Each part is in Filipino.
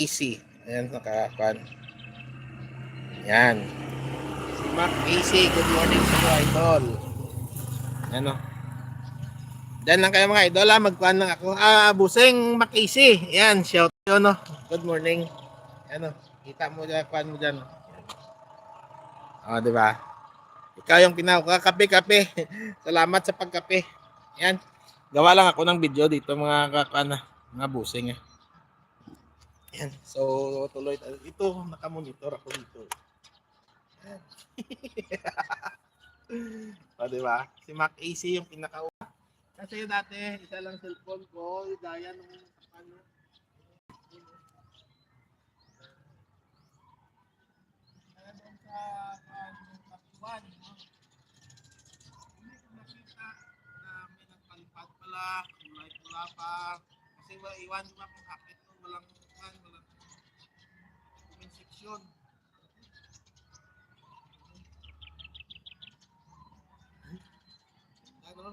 Easy. Ayan, nakakuan. Yan. Si Mac Easy, good morning sa mga idol. Ano? Diyan lang kayo mga idol, magkuhan lang ako. Buseng Mac Easy. Yan, shout yun, no? Good morning. Ano? Kita mo dyan, kuhan mo dyan. Di ba? Ikaw yung kape-kape. Salamat sa pagkape. Yan. Gawa lang ako ng video dito mga mga busing. Yan. So, tuloy. Ito, nakamonitor ako dito. Yan. Diba? Si Mac AC yung pinakauna. Kasi dati, isa lang cellphone ko. Gaya nung ano. Kaya doon sa Kapuan, no? Hindi ko nakita na may nagpalipad pala. Kulay pula pa. Kasi iwan mo akong kapit no? Walang comment section. Ano?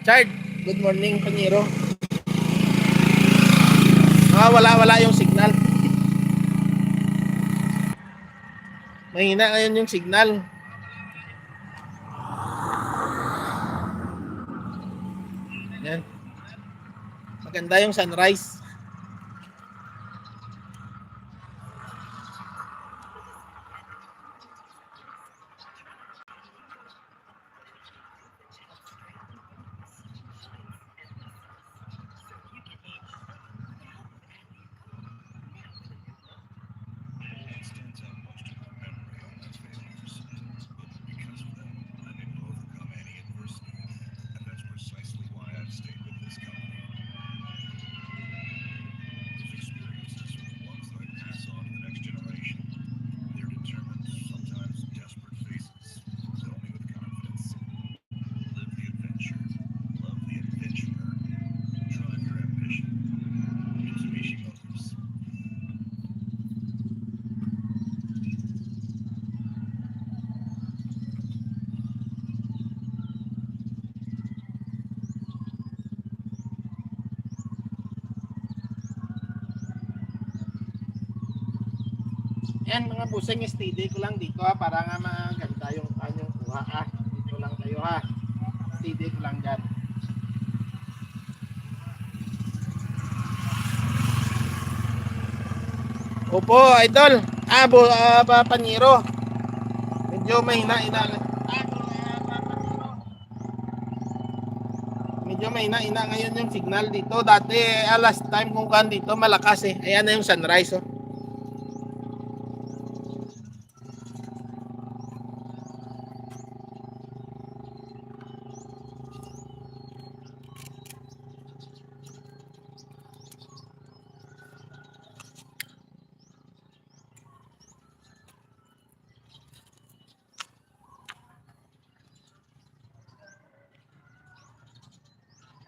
Chard, good morning, Panyero. Wala yung signal. Mahina ngayon yung signal. Yan. Maganda yung sunrise. Yan mga buseng, steady ko lang dito para nga maganda yung kanyang kuha Dito lang tayo Steady ko lang dyan. Opo, idol. Panyero. Medyo mahina-ina. Medyo mahina-ina ngayon yung signal dito. Dati, last time kung kan dito, malakas Ayan na yung sunrise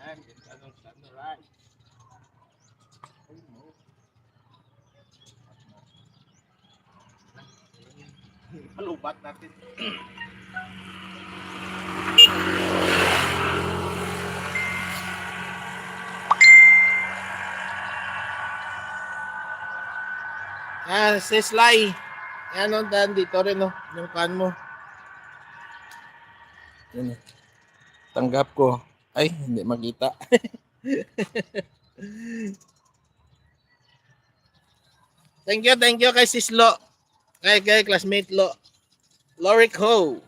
And anong sunrise. Palubat natin. Si Sly. Yan dito rin yung kan mo. Yan Tanggap ko. Ay, hindi makita. Thank you kay Sis Lo. Kay classmate Lo. Loric Ho.